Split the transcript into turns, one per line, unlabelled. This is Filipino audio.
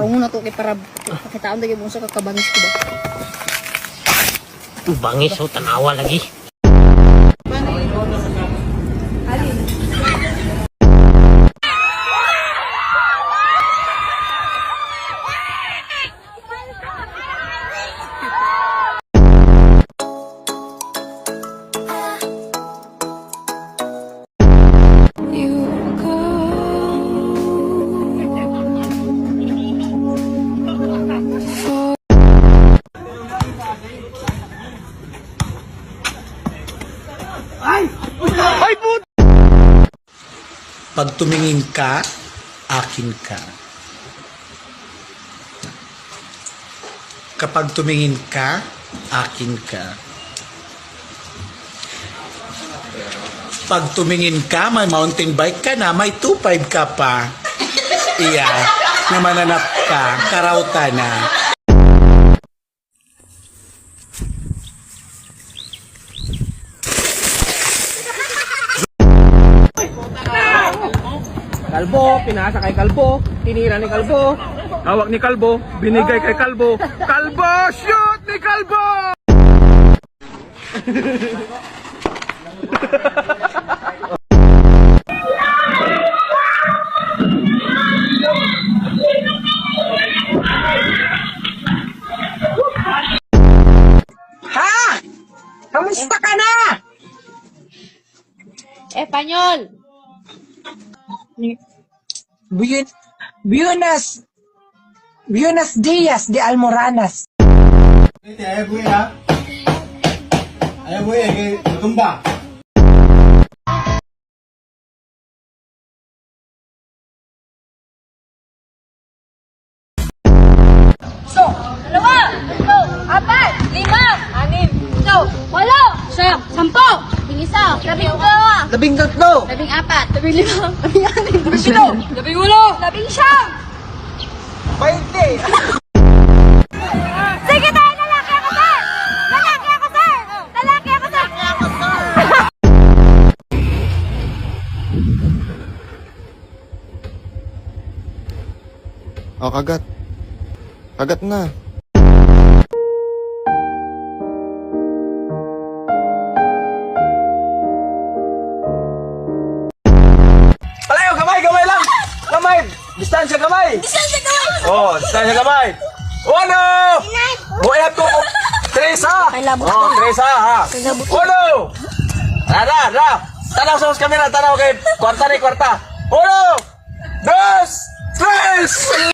Karong na to kay para pakitaon dagi mo sa kakabangis ko ba.
Bangis o tanawa lagi.
Pag tumingin ka, akin ka. Kapag tumingin ka, akin ka. Pag tumingin ka, may mountain bike ka na, may 2.5 ka pa. Iya, na mananap ka, karauta na.
Kalbo, pinasa kay Kalbo, tinira ni Kalbo, hawak ni Kalbo, binigay kay Kalbo. Kalbo, shoot ni Kalbo!
Ha? Kamusta ka na?
Espanyol.
Buenos Dias de Almoranas.
Ayaw buhay ha? Ayaw buhay, kay tumba.
Dalawa, tatlo, apat, lima, anim, ito, walo, siyam, sampo, labing isa, labing dalawa,
Labing tatlo.
labing apat, labing lima, labing anim, labing pito, labing walo, labing siyam.
20.
Sige tayo, lalaki ako, sir! Lalaki ako, sir! Lalaki ako, sir!
Oh, kagat. Kagat na.
Palayo, gamay, gamay lang! Gamay! Distansya gamay!
Distansya gawin!
Oh, distansya gamay! Uno! Buhat ko! Teresa! Oh, Teresa ha! Uno! Ra! Tanaw sa kamera, tanaw kay kwarta ni kwarta! Uno! Dos! Tres!